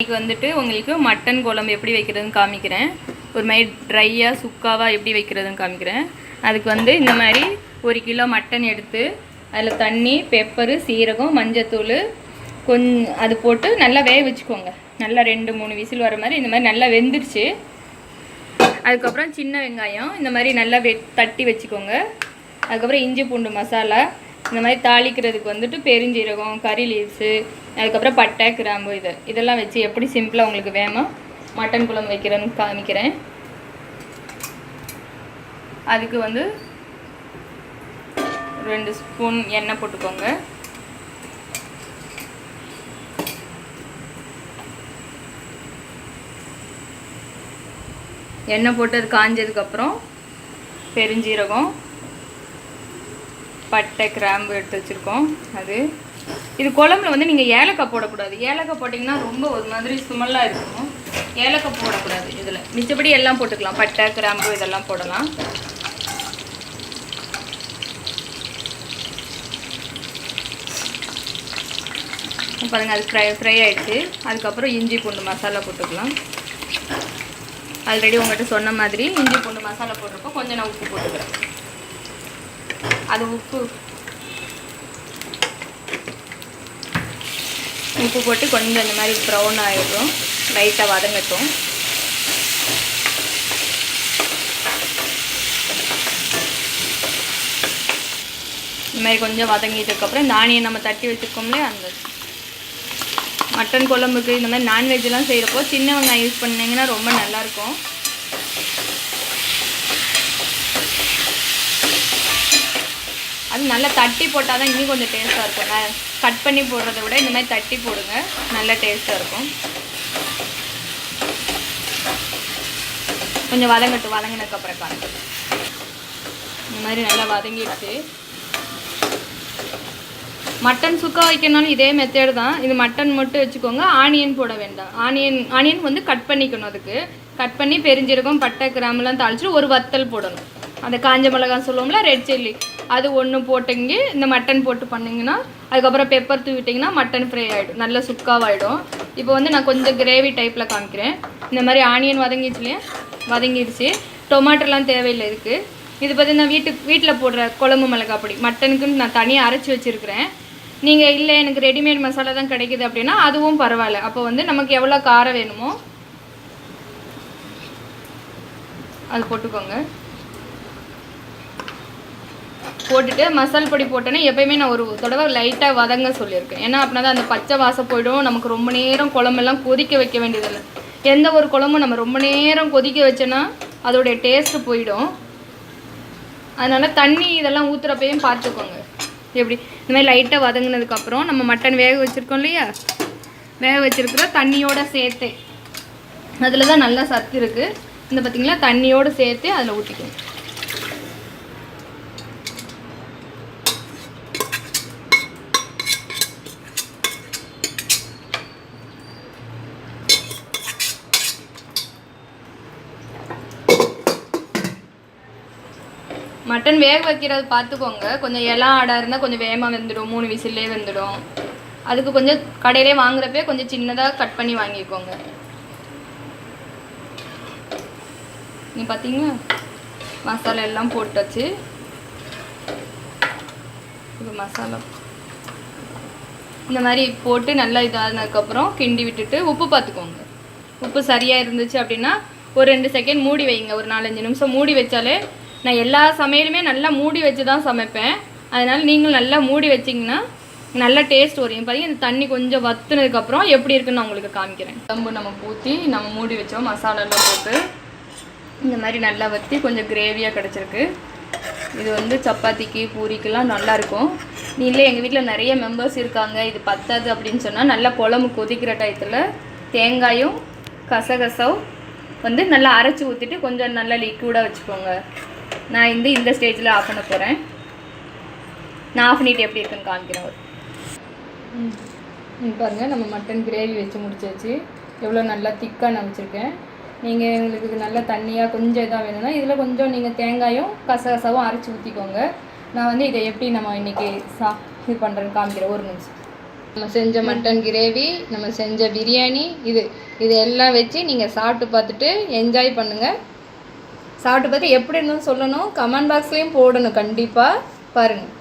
இன்றைக்கி வந்துட்டு உங்களுக்கு மட்டன் குழம்பு எப்படி வைக்கிறதுன்னு காமிக்கிறேன். ஒரு மாதிரி ட்ரையாக சுக்காவாக எப்படி வைக்கிறதுன்னு காமிக்கிறேன். அதுக்கு வந்து இந்த மாதிரி 1 கிலோ மட்டன் எடுத்து அதில் தண்ணி, பெப்பரு, சீரகம், மஞ்சத்தூள் கொஞ்சம் அது போட்டு நல்லா வேக வச்சுக்கோங்க. நல்லா 2-3 விசில் வர மாதிரி இந்த மாதிரி நல்லா வெந்துடுச்சு. அதுக்கப்புறம் சின்ன வெங்காயம் இந்த மாதிரி நல்லா தட்டி வச்சுக்கோங்க. அதுக்கப்புறம் இஞ்சி பூண்டு மசாலா, இந்த மாதிரி தாளிக்கிறதுக்கு வந்துட்டு பெருஞ்சீரகம், கறி லீவ்ஸு, அதுக்கப்புறம் பட்டை, கிராம்பு இதெல்லாம் வச்சு எப்படி சிம்பிளாக உங்களுக்கு வேணும் மட்டன் குழம்பு வைக்கிறேன்னு காமிக்கிறேன். அதுக்கு வந்து 2 ஸ்பூன் எண்ணெய் போட்டுக்கோங்க. எண்ணெய் போட்டு அது காஞ்சதுக்கப்புறம் பெருஞ்சீரகம், பட்டை, கிராம்பு எடுத்து வச்சுருக்கோம். இது குழம்புல வந்து நீங்கள் ஏலக்காய் போடக்கூடாது. ஏலக்காய் போட்டிங்கன்னா ரொம்ப ஒரு மாதிரி ஸ்மெல்லாக இருக்கும். ஏலக்காய் போடக்கூடாது இதில். மிச்சப்படி எல்லாம் போட்டுக்கலாம். பட்டை, கிராம்பு இதெல்லாம் போடலாம். பாருங்கள், அது ஃப்ரை ஆகிடுச்சு. அதுக்கப்புறம் இஞ்சி பூண்டு மசாலா போட்டுக்கலாம். ஆல்ரெடி உங்கள்கிட்ட சொன்ன மாதிரி இஞ்சி பூண்டு மசாலா போட்டிருப்போம். கொஞ்சம் நான் உப்பு போட்டுக்கிறேன். அது உப்பு போட்டு கொஞ்சம் இந்த மாதிரி ப்ரௌன் ஆகிடும். லைட்டாக வதங்கட்டும். இந்த மாதிரி கொஞ்சம் வதங்கிட்டதுக்கப்புறம் இந்த ஆனியன் நம்ம தட்டி வச்சுருக்கோம்லே அந்த மட்டன் குழம்புக்கு இந்த மாதிரி நான்வெஜ்லாம் செய்கிறப்போ சின்ன வெங்காயம் யூஸ் பண்ணிங்கன்னா ரொம்ப நல்லாயிருக்கும். அது நல்லா தட்டி போட்டால் தான் இன்னும் கொஞ்சம் டேஸ்ட்டாக இருக்கும். கட் பண்ணி போடுறத விட இந்த மாதிரி தட்டி போடுங்க, நல்லா டேஸ்ட்டாக இருக்கும். கொஞ்சம் வதங்கினதுக்கப்புறம் காணும். இந்த மாதிரி நல்லா வதங்கிடுச்சு. மட்டன் சுக்கா வைக்கணும்னாலும் இதே மெத்தேடு தான். இது மட்டன் மட்டும் வச்சுக்கோங்க. ஆனியன் போட வேண்டாம். ஆனியன் வந்து கட் பண்ணிக்கணும். அதுக்கு கட் பண்ணி பெருஞ்சீரகம், பட்டை, கிராம்புலாம் தாளிச்சுட்டு ஒரு வத்தல் போடணும். அந்த காஞ்ச மிளகாய் சொல்லுவோம்ல, ரெட் சில்லி, அது ஒன்று போட்டுங்க. இந்த மட்டன் போட்டு பண்ணிங்கன்னா அதுக்கப்புறம் பெப்பர் தூவிட்டிங்கன்னா மட்டன் ஃப்ரை ஆகிடும். நல்ல சுக்காவாகிடும். இப்போ வந்து நான் கொஞ்சம் கிரேவி டைப்பில் காமிக்கிறேன். இந்த மாதிரி ஆனியன் வதங்கிடுச்சு. டொமாட்டோலாம் தேவையில்லை இருக்குது. இது பார்த்தீங்கன்னா வீட்டில் போடுற குழம்பு மிளகாய் பொடி. மட்டனுக்குன்னு நான் தனியாக அரைச்சி வச்சுருக்கிறேன். நீங்கள் இல்லை எனக்கு ரெடிமேட் மசாலா தான் கிடைக்குது அப்படின்னா அதுவும் பரவாயில்ல. அப்போ வந்து நமக்கு எவ்வளோ காரம் வேணுமோ அது போட்டுக்கோங்க. போட்டுட்டு மசால் பொடி போட்டோன்னே எப்போயுமே நான் ஒரு தடவை லைட்டாக வதங்க சொல்லியிருக்கேன். ஏன்னா அப்படின்னா தான் அந்த பச்சை வாசம் போய்டும். நமக்கு ரொம்ப நேரம் குழம்பெல்லாம் கொதிக்க வைக்க வேண்டியதில்லை. எந்த ஒரு குழம்பும் நம்ம ரொம்ப நேரம் கொதிக்க வச்சோன்னா அதோடைய டேஸ்ட்டு போயிடும். அதனால் தண்ணி இதெல்லாம் ஊற்றுறப்பையும் பார்த்துக்கோங்க. எப்படி இந்த மாதிரி லைட்டாக வதங்கினதுக்கப்புறம் நம்ம மட்டன் வேக வச்சுருக்கோம் இல்லையா, வேக வச்சுருக்கிற தண்ணியோடு சேர்த்து அதில் தான் நல்லா சத்து இருக்குது. இந்த பார்த்திங்களா, தண்ணியோடு சேர்த்து அதில் ஊற்றிக்கணும். மட்டன் வேக வைக்கிறது பார்த்துக்கோங்க. கொஞ்சம் இலை ஆடாக இருந்தால் கொஞ்சம் வேகமாக வெந்துடும். 3 விசில்லே வெந்துடும். அதுக்கு கொஞ்சம் கடையிலே வாங்குறப்பே கொஞ்சம் சின்னதாக கட் பண்ணி வாங்கிக்கோங்க. நீ பார்த்தீங்களா, மசாலா எல்லாம் போட்டாச்சு. இப்போ மசாலா இந்த மாதிரி போட்டு நல்லா இதானதுக்கப்புறம் கிண்டி விட்டுட்டு உப்பு பார்த்துக்கோங்க. உப்பு சரியாக இருந்துச்சு அப்படின்னா ஒரு 2 செகண்ட் மூடி வைங்க. ஒரு 4-5 நிமிஷம் மூடி வச்சாலே, நான் எல்லா சமையலுமே நல்லா மூடி வச்சு தான் சமைப்பேன். அதனால் நீங்கள் நல்லா மூடி வச்சிங்கன்னா நல்லா டேஸ்ட் வரும். பார்த்தீங்கன்னா இந்த தண்ணி கொஞ்சம் வத்துனதுக்கப்புறம் எப்படி இருக்குன்னு நான் உங்களுக்கு காமிக்கிறேன். குழம்பு நம்ம ஊற்றி நம்ம மூடி வச்சோம். மசாலாலாம் போட்டு இந்த மாதிரி நல்லா வற்றி கொஞ்சம் கிரேவியாக கிடச்சிருக்கு. இது வந்து சப்பாத்திக்கு, பூரிக்கெலாம் நல்லாயிருக்கும். இல்லை எங்கள் வீட்டில் நிறைய மெம்பர்ஸ் இருக்காங்க, இது பத்தாது அப்படின்னு சொன்னால் நல்லா குழம்பு கொதிக்கிற டயத்தில் தேங்காயும் கசகசாவும் வந்து நல்லா அரைச்சி ஊற்றிட்டு கொஞ்சம் நல்லா லிக்விடாக வச்சுக்கோங்க. நான் இந்த ஸ்டேஜில் ஆஃப் பண்ண போகிறேன். நான் ஆஃப் பண்ணிவிட்டு எப்படி இருக்குன்னு காமிக்கிறேன். பாருங்கள், நம்ம மட்டன் கிரேவி வச்சு முடிச்சாச்சு. எவ்வளோ நல்லா திக்காக நான் வச்சுருக்கேன். நீங்கள் எங்களுக்கு நல்லா தண்ணியாக கொஞ்சம் இதாக வேணும்னா இதில் கொஞ்சம் நீங்கள் தேங்காயும் கசகசாவும் அரைச்சி ஊற்றிக்கோங்க. நான் வந்து இதை எப்படி நம்ம இன்றைக்கி இது பண்ணுறேன்னு காமிக்கிறேன். ஒரு நிமிஷம். நம்ம செஞ்ச மட்டன் கிரேவி, நம்ம செஞ்ச பிரியாணி, இது எல்லாம் வச்சு நீங்கள் சாப்பிட்டு பார்த்துட்டு என்ஜாய் பண்ணுங்கள். சாப்பிட்டு பார்த்து எப்படி இருந்துன்னு சொல்லணும். கமெண்ட் பாக்ஸ்லேயும் போடணும் கண்டிப்பாக. பாருங்கள்.